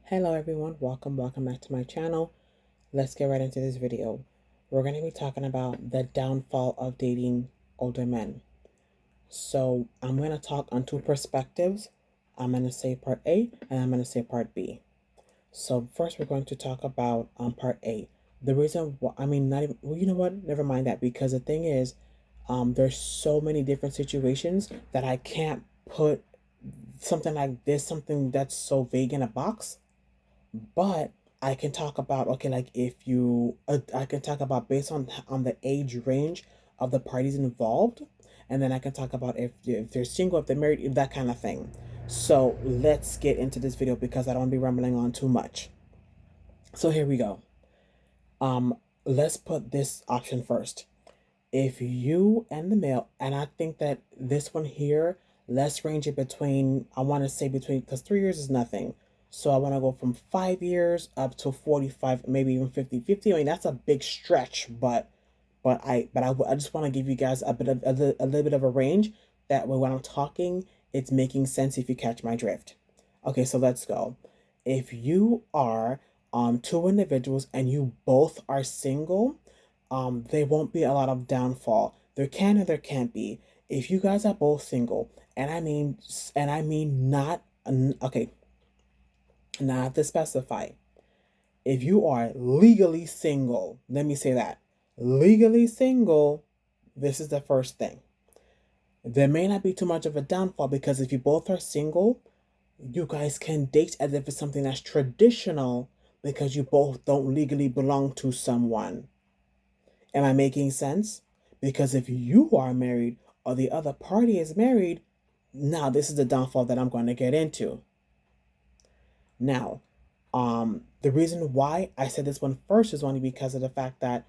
Hello everyone, welcome back to my channel. Let's get right into this video. We're going to be talking about the downfall of dating older men. So I'm going to talk on two perspectives. I'm going to say part A and I'm going to say part B. So first we're going to talk about part A. The reason why, I mean, not even, well, you know what? Never mind that, because the thing is, there's so many different situations that I can't put something like this, something that's so vague in a box. But I can talk about, okay, like if you I can talk about based on the age range of the parties involved, and then I can talk about if they're single, if they're married, that kind of thing. So let's get into this video because I don't want to be rambling on too much. So here we go. um let's put this option first. If you and the male, and I think that this one here, let's range it between, I want to say between, because 3 years is nothing. So I want to go from 5 years up to 45, maybe even 50-50. I mean, that's a big stretch, but I just want to give you guys a bit of a little bit of a range. That way, when I'm talking, it's making sense if you catch my drift. Okay, so let's go. If you are two individuals and you both are single, there won't be a lot of downfall. There can or there can't be. If you guys are both single, and I mean not okay, now I have to specify. If you are legally single, let me say that. Legally single, this is the first thing. There may not be too much of a downfall because if you both are single, you guys can date as if it's something that's traditional because you both don't legally belong to someone. Am I making sense? Because if you are married or the other party is married, now this is the downfall that I'm going to get into. Now, the reason why I said this one first is only because of the fact that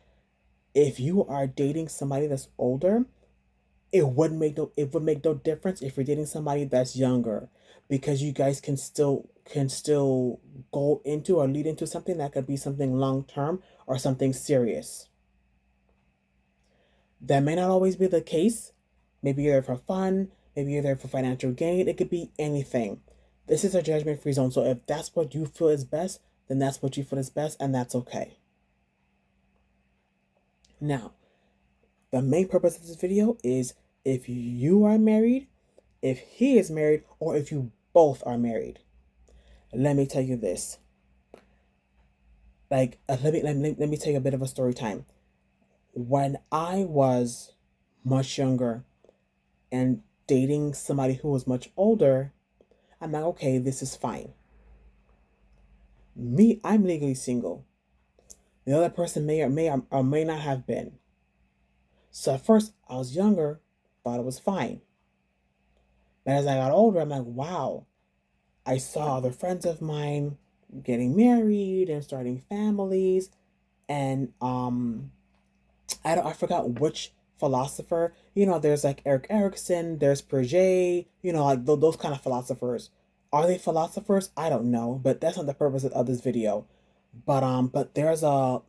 if you are dating somebody that's older, it would make no difference if you're dating somebody that's younger, because you guys can still go into or lead into something that could be something long term or something serious. That may not always be the case. Maybe you're there for fun, maybe you're there for financial gain. It could be anything. This is a judgment free zone. So if that's what you feel is best, then that's what you feel is best, and that's okay. Now, the main purpose of this video is if you are married, if he is married, or if you both are married. Let me tell you this. Let me tell you a bit of a story time. When I was much younger and dating somebody who was much older, I'm like, okay, this is fine. Me, I'm legally single. The other person may not have been. So at first, I was younger, thought it was fine. But as I got older, I'm like, wow, I saw other friends of mine getting married and starting families, and I forgot which philosopher. There's like Eric Erickson, there's Piaget. Like those kind of philosophers. Are they philosophers? I don't know, but that's not the purpose of this video. But there's for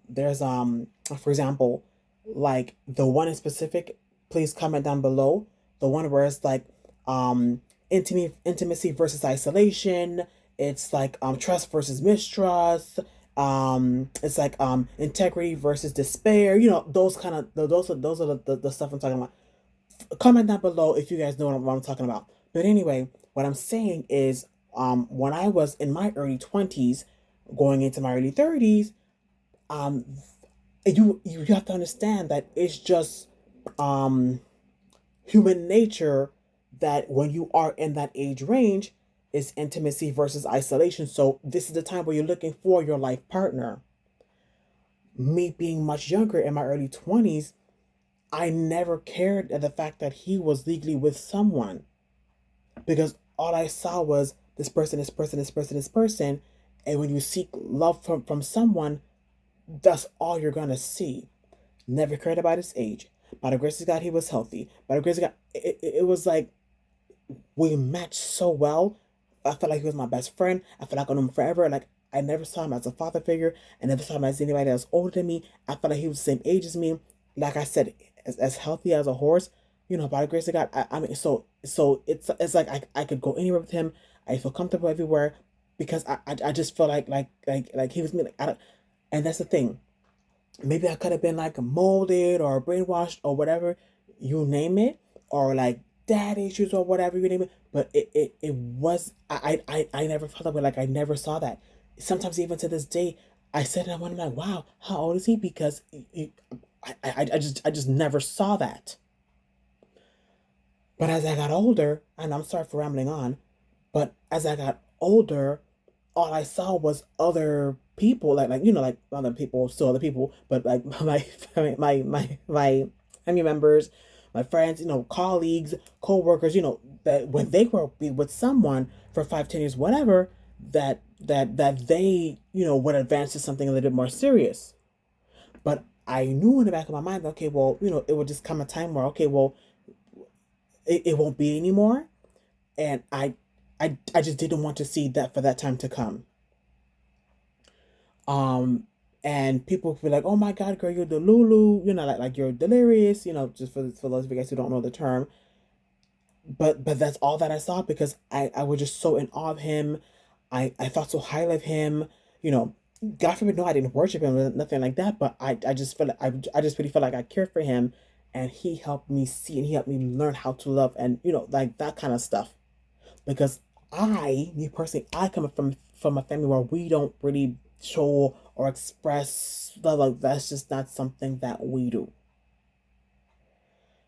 example, like the one in specific. Please comment down below. The one where it's like um intimacy versus isolation. It's like trust versus mistrust. It's like integrity versus despair. Those kind of those are the stuff I'm talking about. Comment down below if you guys know what I'm talking about. But anyway, what I'm saying is, when I was in my early 20s, going into my early 30s, um, you have to understand that it's just um human nature that when you are in that age range, is intimacy versus isolation. So this is the time where you're looking for your life partner. Me being much younger in my early 20s, I never cared at the fact that he was legally with someone, because all I saw was this person, this person, this person, this person. And when you seek love from someone, that's all you're gonna see. Never cared about his age. By the grace of God, he was healthy. By the grace of God, it was like we matched so well. I felt like he was my best friend. I felt like I knew him forever. Like I never saw him as a father figure. I never saw him as anybody that was older than me. I felt like he was the same age as me. Like I said, as healthy as a horse. By the grace of God. I mean, so it's like I could go anywhere with him. I feel comfortable everywhere. because I just felt like he was me, like, I don't, and that's the thing. Maybe I could have been like molded or brainwashed or whatever, you name it, or like dad issues or whatever you name it. But it was I never felt that way. Like I never saw that. Sometimes even to this day, I said and I wonder like, wow, how old is he? Because I just never saw that. But as I got older, and I'm sorry for rambling on, but as I got older, all I saw was other people, like other people, still other people, but like my family members, my friends, colleagues, co-workers, that when they were with someone for 5, 10 years, whatever, that they, would advance to something a little bit more serious. But I knew in the back of my mind, okay, well, it would just come a time where, okay, well, it won't be anymore. And I just didn't want to see that for that time to come. Um, and people would be like, "Oh my God, girl, you're the Lulu," like you're delirious, just for those of you guys who don't know the term. But that's all that I saw because I was just so in awe of him. I thought so highly of him. You know, God forbid, no, I didn't worship him, nothing like that. But I just felt like I just really felt like I cared for him, and he helped me see and he helped me learn how to love and like that kind of stuff. Because me personally, I come from a family where we don't really show or express love. Like that's just not something that we do.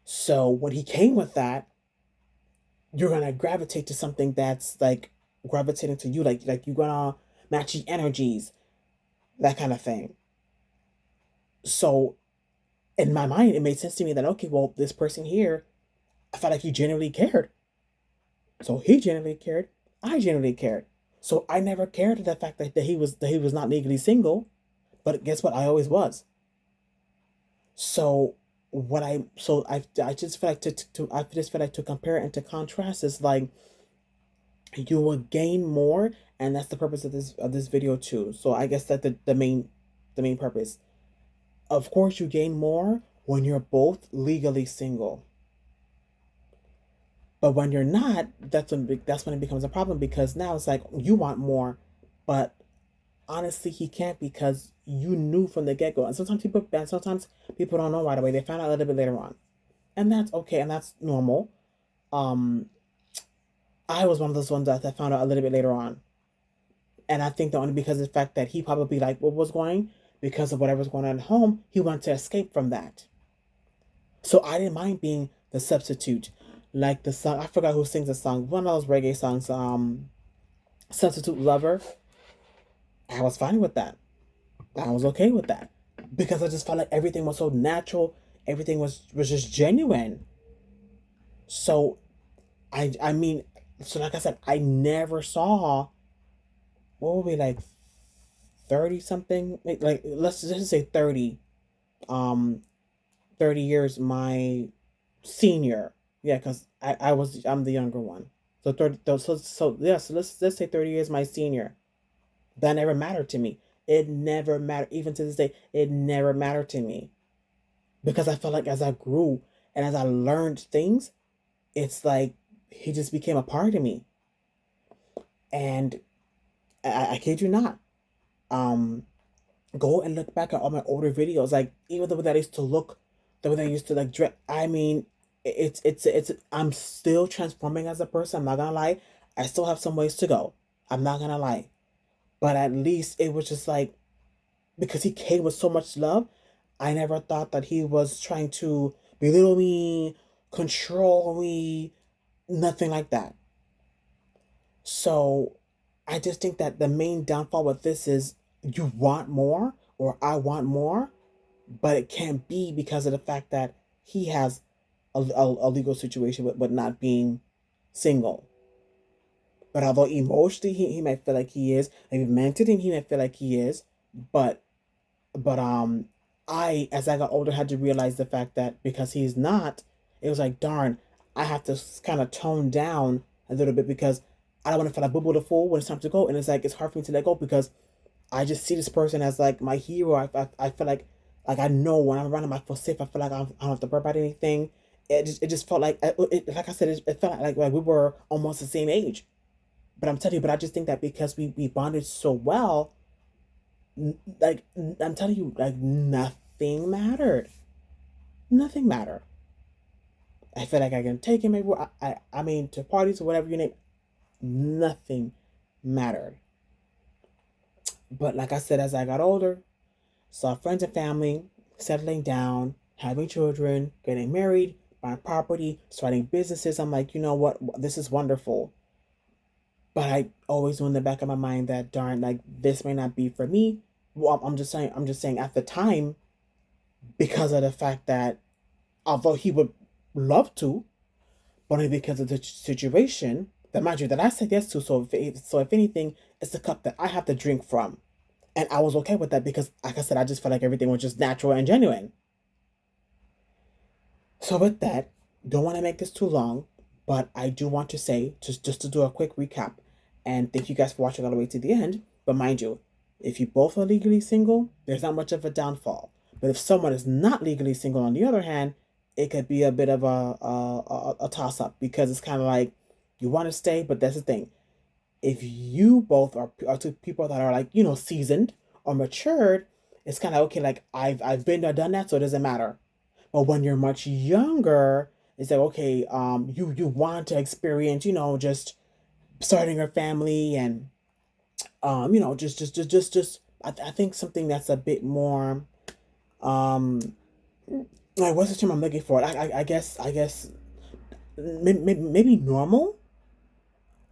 So when he came with that, you're gonna gravitate to something that's like gravitating to you, like you're gonna match the energies, that kind of thing. So in my mind, it made sense to me that okay, well, this person here, I felt like he genuinely cared. So he genuinely cared. I genuinely cared. So I never cared to the fact that he was not legally single, but guess what? I always was. So I just feel like I just feel like to compare and to contrast is like you will gain more, and that's the purpose of this video too. So I guess that the main purpose. Of course, you gain more when you're both legally single. But when you're not, that's when it becomes a problem because now it's like you want more, but honestly, he can't because you knew from the get go. And sometimes people don't know right away. They find out a little bit later on, and that's okay, and that's normal. Um, I was one of those ones that found out a little bit later on, and I think that only because of the fact that he probably liked what was going because of whatever's going on at home, he wanted to escape from that. So I didn't mind being the substitute, like the song. I forgot who sings the song. One of those reggae songs. Substitute lover. I was fine with that. I was okay with that because I just felt like everything was so natural. Everything was just genuine. So I mean, so like I said, I never saw what would be like 30 something, like let's just say 30, um 30 years my senior. Yeah, because I'm the younger one. So 30, so yeah, so let's say 30 years my senior. That never mattered to me. It never mattered. Even to this day, it never mattered to me. Because I felt like as I grew and as I learned things, it's like he just became a part of me. And I kid you not. Um, Go and look back at all my older videos. Like even the way that I used to look, the way that I used to like dress. I mean, I'm still transforming as a person. I'm not gonna lie. I still have some ways to go. I'm not gonna lie. But at least it was just like because he came with so much love, I never thought that he was trying to belittle me, control me, nothing like that. So I just think that the main downfall with this is you want more or I want more, but it can't be because of the fact that he has a legal situation with not being single. But although emotionally he might feel like he is, maybe mentally he might feel like he is, but but I as I got older had to realize the fact that because he's not, it was like darn, I have to kind of tone down a little bit because I don't want to feel like boo the fool when it's time to go, and it's like it's hard for me to let go because I just see this person as like my hero. I feel like I know when I'm around him I feel safe. I feel like I don't have to worry about anything. It just felt like like I said, it felt like we were almost the same age. But I'm telling you, but I just think that because we bonded so well, like I'm telling you, like nothing mattered. Nothing mattered. I feel like I can take him everywhere. I mean, to parties or whatever you name. Nothing mattered. But like I said, as I got older, saw friends and family settling down, having children, getting married, buying property, starting businesses. I'm like, you know what? This is wonderful. But I always knew in the back of my mind that darn, like this may not be for me. Well, I'm just saying at the time, because of the fact that although he would love to, but only because of the situation that mind you that I said yes to. So if anything, it's the cup that I have to drink from, and I was okay with that because, like I said, I just felt like everything was just natural and genuine. So with that, don't want to make this too long, but I do want to say just to do a quick recap, and thank you guys for watching all the way to the end. But mind you, if you both are legally single, there's not much of a downfall. But if someone is not legally single, on the other hand, it could be a bit of a toss up because it's kind of like you want to stay, but that's the thing. If you both are two people that are like seasoned or matured, it's kind of okay. Like I've been there, done that, so it doesn't matter. But when you're much younger, it's like okay, you want to experience, just starting a family and just I think something that's a bit more um like what's the term I'm looking for? I guess maybe normal.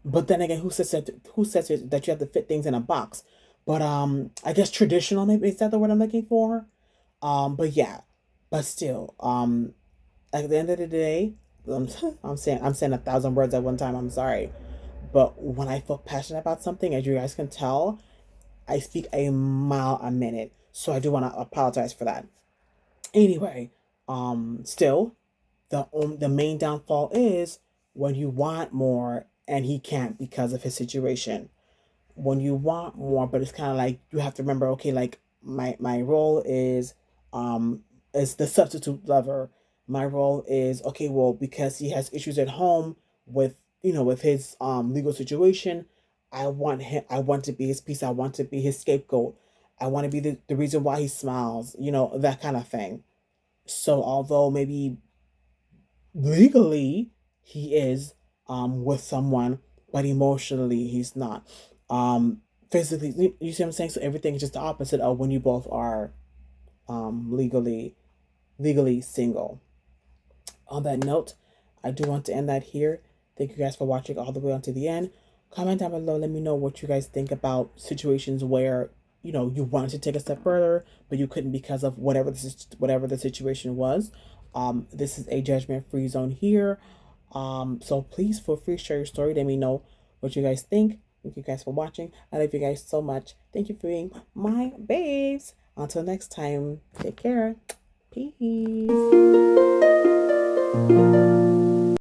But then again, who says that you have to fit things in a box? But I guess traditional maybe is that the word I'm looking for? But yeah, but still, at the end of the day, um, I'm saying 1,000 words at one time. I'm sorry, but when I feel passionate about something, as you guys can tell, I speak a mile a minute. So I do want to apologize for that. Anyway, still, the main downfall is when you want more and he can't because of his situation. When you want more, but it's kind of like you have to remember, okay, like my role is the substitute lover. My role is okay, well, because he has issues at home with with his legal situation, I want to be his piece, I want to be his scapegoat. I want to be the reason why he smiles, that kind of thing. So although maybe legally he is with someone, but emotionally he's not. Physically, you see what I'm saying? So everything is just the opposite of when you both are legally single. On that note, I do want to end that here. Thank you guys for watching all the way onto the end. Comment down below. Let me know what you guys think about situations where you wanted to take a step further, but you couldn't because of whatever the situation was. This is a judgment-free zone here. So please feel free to share your story. Let me know what you guys think. Thank you guys for watching. I love you guys so much. Thank you for being my babes. Until next time, take care. Peace.